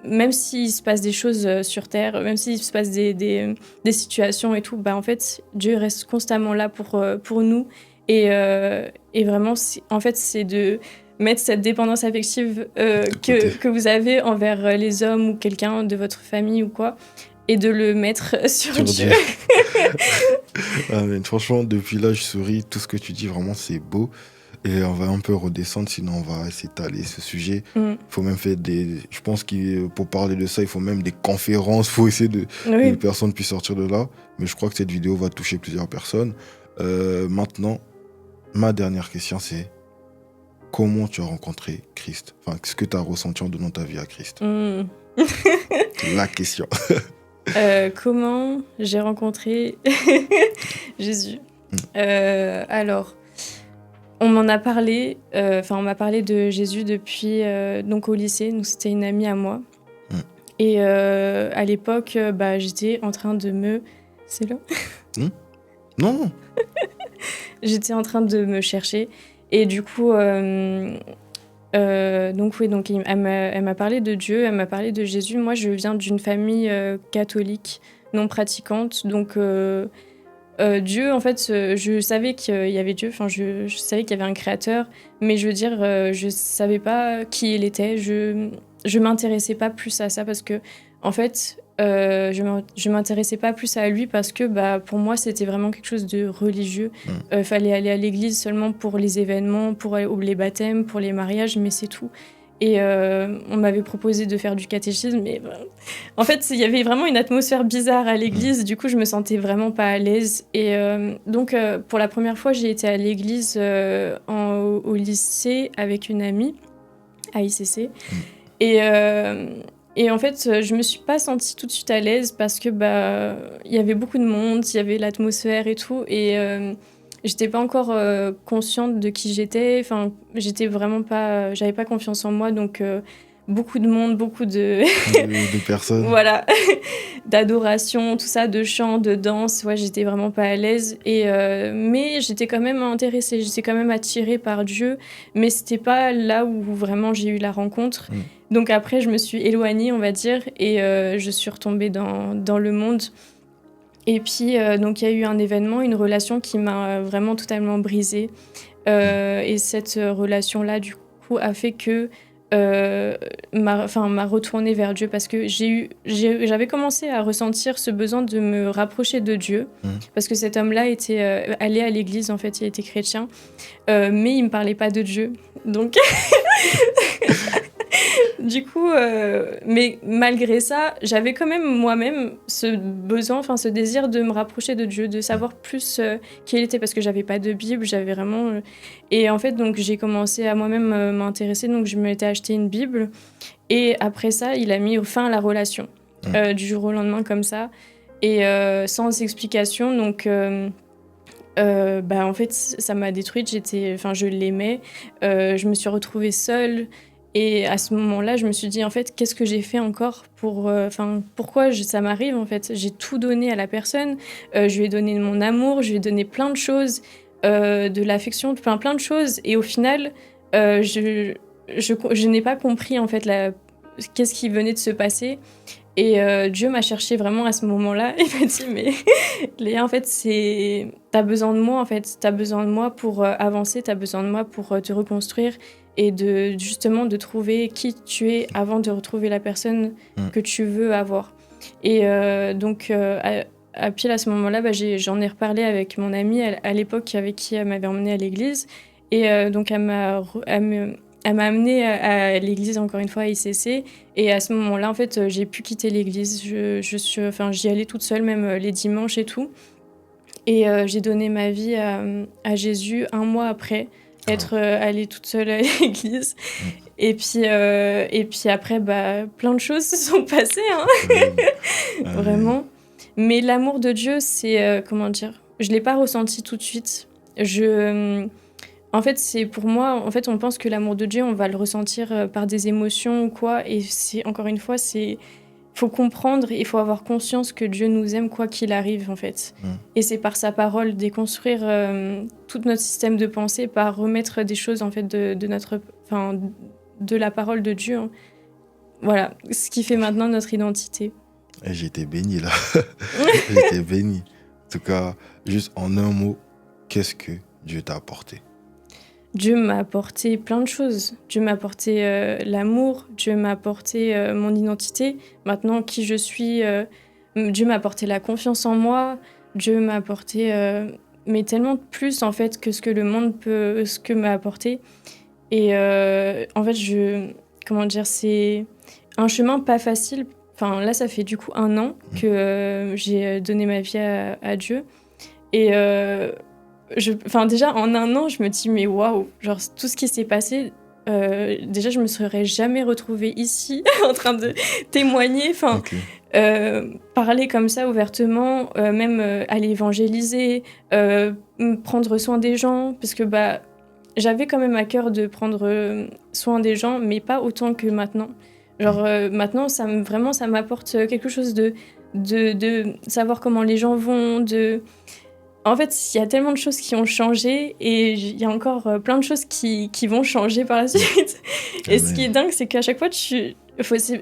Speaker 3: même s'il se passe des choses sur Terre, même s'il se passe des situations et tout, en fait, Dieu reste constamment là pour nous. Et vraiment, en fait, c'est de mettre cette dépendance affective que vous avez envers les hommes ou quelqu'un de votre famille ou quoi, et de le mettre sur Dieu.
Speaker 2: Mais franchement, depuis là, je souris. Tout ce que tu dis, vraiment, c'est beau. Et on va un peu redescendre, sinon on va s'étaler ce sujet. Il faut même faire je pense que pour parler de ça, il faut même des conférences. Il faut essayer que les personnes puissent sortir de là. Mais je crois que cette vidéo va toucher plusieurs personnes. Maintenant, ma dernière question, c'est comment tu as rencontré Christ? Ce que tu as ressenti en donnant ta vie à Christ? La question.
Speaker 3: Comment j'ai rencontré Jésus? Alors... On m'en a parlé, on m'a parlé de Jésus depuis donc au lycée, donc c'était une amie à moi. Et à l'époque, j'étais en train de me... C'est là
Speaker 2: Non.
Speaker 3: J'étais en train de me chercher. Et du coup, Donc oui, donc elle m'a parlé de Dieu, elle m'a parlé de Jésus. Moi, je viens d'une famille catholique non pratiquante, donc Dieu, en fait, je savais qu'il y avait Dieu, enfin, je savais qu'il y avait un créateur, mais je veux dire, je savais pas qui il était, je m'intéressais pas plus à ça parce que, en fait, je m'intéressais pas plus à lui parce que, bah, pour moi, c'était vraiment quelque chose de religieux. Fallait aller à l'église seulement pour les événements, pour les baptêmes, pour les mariages, mais c'est tout. Et on m'avait proposé de faire du catéchisme, mais en fait, il y avait vraiment une atmosphère bizarre à l'église. Du coup, je me sentais vraiment pas à l'aise. Et donc, pour la première fois, j'ai été à l'église au lycée avec une amie à ICC. Et en fait, je me suis pas sentie tout de suite à l'aise parce que bah il y avait beaucoup de monde, il y avait l'atmosphère et tout. Et j'étais pas encore consciente de qui j'étais. Enfin, j'étais vraiment pas, j'avais pas confiance en moi, donc beaucoup de monde, beaucoup
Speaker 2: de personnes.
Speaker 3: Voilà, d'adoration, tout ça, de chant, de danse. Ouais, j'étais vraiment pas à l'aise. Et mais j'étais quand même intéressée, j'étais quand même attirée par Dieu, mais c'était pas là où vraiment j'ai eu la rencontre. Donc après, je me suis éloignée, on va dire, et je suis retombée dans le monde. Et puis, donc, il y a eu un événement, une relation qui m'a vraiment totalement brisée. Et cette relation-là, du coup, a fait que m'a retournée vers Dieu parce que j'avais commencé à ressentir ce besoin de me rapprocher de Dieu. Parce que cet homme-là était allé à l'église, en fait, il était chrétien. Mais il me parlait pas de Dieu. Donc... Du coup, mais malgré ça, j'avais quand même moi-même ce besoin, enfin ce désir de me rapprocher de Dieu, de savoir plus qui il était, parce que j'avais pas de Bible, j'avais vraiment... Et en fait, donc j'ai commencé à moi-même m'intéresser, donc je m'étais acheté une Bible. Et après ça, il a mis fin à la relation, du jour au lendemain comme ça, et sans explication. Donc... bah en fait ça m'a détruite, je l'aimais, je me suis retrouvée seule. Et à ce moment-là, je me suis dit, en fait, qu'est-ce que j'ai fait encore pour... pourquoi ça m'arrive, en fait? J'ai tout donné à la personne. Je lui ai donné mon amour, je lui ai donné plein de choses, de l'affection, plein de choses. Et au final, je n'ai pas compris, en fait, qu'est-ce qui venait de se passer. Et Dieu m'a cherché vraiment à ce moment-là. Il m'a dit, mais Léa, en fait, t'as besoin de moi, en fait. T'as besoin de moi pour avancer, t'as besoin de moi pour te reconstruire et justement de trouver qui tu es avant de retrouver la personne que tu veux avoir. Et donc, à pile à ce moment-là, bah, j'en ai reparlé avec mon amie à l'époque avec qui elle m'avait emmenée à l'église. Et donc, elle m'a amenée à l'église, encore une fois, à ICC. Et à ce moment-là, en fait, j'ai pu quitter l'église. J'y allais toute seule, même les dimanches et tout. Et j'ai donné ma vie à Jésus un mois après être allée toute seule à l'église. Et puis après, bah, plein de choses se sont passées, hein. Vraiment. Mais l'amour de Dieu, c'est... comment dire ? Je ne l'ai pas ressenti tout de suite. En fait, c'est pour moi... En fait, on pense que l'amour de Dieu, on va le ressentir par des émotions ou quoi. Et encore une fois, c'est... Il faut comprendre, il faut avoir conscience que Dieu nous aime quoi qu'il arrive, en fait. Et c'est par sa parole, déconstruire tout notre système de pensée, par remettre des choses, en fait, de la parole de Dieu. Hein. Voilà, ce qui fait maintenant notre identité.
Speaker 2: Et j'ai été béni, là. J'ai été béni. En tout cas, juste en un mot, qu'est-ce que Dieu t'a apporté ?
Speaker 3: Dieu m'a apporté plein de choses. Dieu m'a apporté l'amour, Dieu m'a apporté mon identité. Maintenant, qui je suis, Dieu m'a apporté la confiance en moi. Dieu m'a apporté mais tellement plus, en fait, que ce que le monde ce que m'a apporté. Et en fait, comment dire, c'est un chemin pas facile. Enfin, là, ça fait du coup 1 an que j'ai donné ma vie à Dieu. Et... déjà, en 1 an, je me dis, mais waouh, genre tout ce qui s'est passé, déjà, je me serais jamais retrouvée ici, en train de témoigner, parler comme ça ouvertement, même aller évangéliser, prendre soin des gens, parce que bah, j'avais quand même à cœur de prendre soin des gens, mais pas autant que maintenant. Genre, maintenant, ça m'apporte quelque chose de savoir comment les gens vont, en fait, il y a tellement de choses qui ont changé et il y a encore plein de choses qui vont changer par la suite. Et ce qui est dingue, c'est qu'à chaque fois, c'est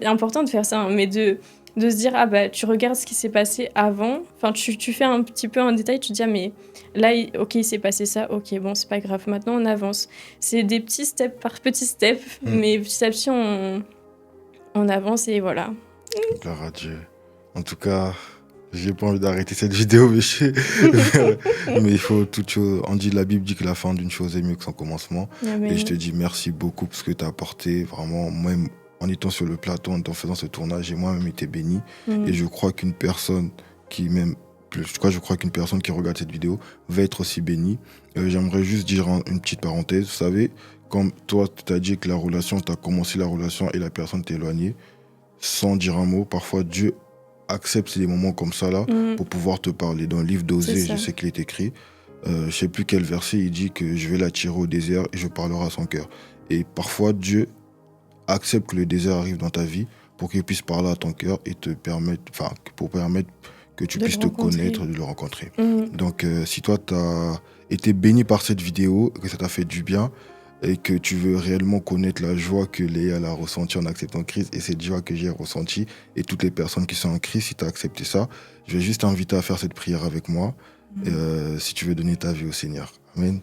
Speaker 3: important de faire ça, hein, mais de se dire, ah bah, tu regardes ce qui s'est passé avant. Enfin, tu fais un petit peu un détail, tu te dis, ah, mais là, ok, il s'est passé ça, ok, bon, c'est pas grave, maintenant on avance. C'est des petits steps par petits steps, mais petit à petit, on avance et voilà.
Speaker 2: Gloire à Dieu. En tout cas, j'ai pas envie d'arrêter cette vidéo, mais il faut toute chose. La Bible dit que la fin d'une chose est mieux que son commencement.
Speaker 3: Amen.
Speaker 2: Et je te dis merci beaucoup pour ce que tu as apporté. Vraiment, moi-même, en étant sur le plateau, en faisant ce tournage, j'ai moi-même été béni. Et je crois qu'une personne qui regarde cette vidéo va être aussi bénie. J'aimerais juste dire une petite parenthèse. Vous savez, comme toi, tu as dit que tu as commencé la relation et la personne t'est éloignée, sans dire un mot, parfois Dieu accepte des moments comme ça là pour pouvoir te parler. Dans le livre d'Osée, je sais qu'il est écrit, je sais plus quel verset, il dit que je vais l'attirer au désert et je parlerai à son cœur. Et parfois Dieu accepte que le désert arrive dans ta vie pour qu'il puisse parler à ton cœur et pour permettre que tu puisses te connaître, de le rencontrer. Donc si toi tu as été béni par cette vidéo, que ça t'a fait du bien, et que tu veux réellement connaître la joie que Léa a ressentie en acceptant Christ et cette joie que j'ai ressentie et toutes les personnes qui sont en Christ, si tu as accepté ça, je vais juste t'inviter à faire cette prière avec moi si tu veux donner ta vie au Seigneur. Amen.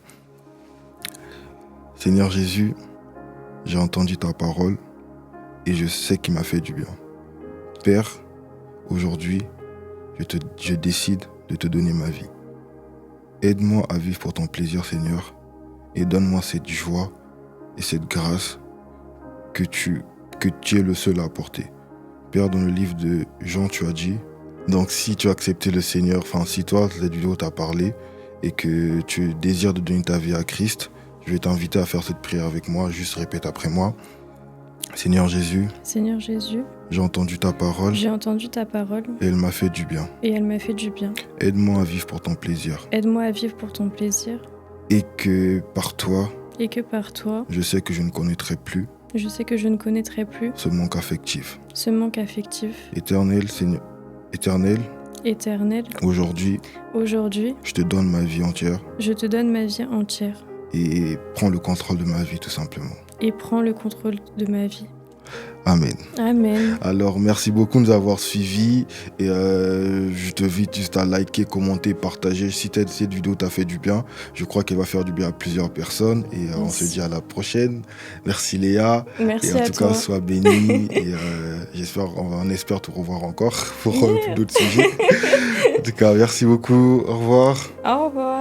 Speaker 2: Seigneur Jésus, j'ai entendu ta parole et je sais qu'il m'a fait du bien. Père, aujourd'hui, je décide de te donner ma vie. Aide-moi à vivre pour ton plaisir, Seigneur, et donne-moi cette joie et cette grâce que tu es le seul à apporter. Père, dans le livre de Jean, tu as dit, donc si tu as accepté le Seigneur, si toi, cette vidéo t'a parlé et que tu désires de donner ta vie à Christ, je vais t'inviter à faire cette prière avec moi. Juste répète après moi. Seigneur Jésus, j'ai entendu ta parole. Et elle m'a fait du bien. Aide-moi à vivre pour ton plaisir. Et que par toi, je sais que je ne connaîtrai plus ce manque affectif. Éternel, Seigneur, éternel, aujourd'hui, je te donne ma vie entière. Et prends le contrôle de ma vie, tout simplement. Amen.
Speaker 3: Amen.
Speaker 2: Alors, merci beaucoup de nous avoir suivis. Et je te invite juste à liker, commenter, partager. Si cette vidéo t'a fait du bien, je crois qu'elle va faire du bien à plusieurs personnes. Et on se dit à la prochaine. Merci Léa.
Speaker 3: Merci
Speaker 2: et en tout cas, sois bénie. Et on espère te revoir encore pour d'autres sujets. En tout cas, merci beaucoup. Au revoir.
Speaker 3: Au revoir.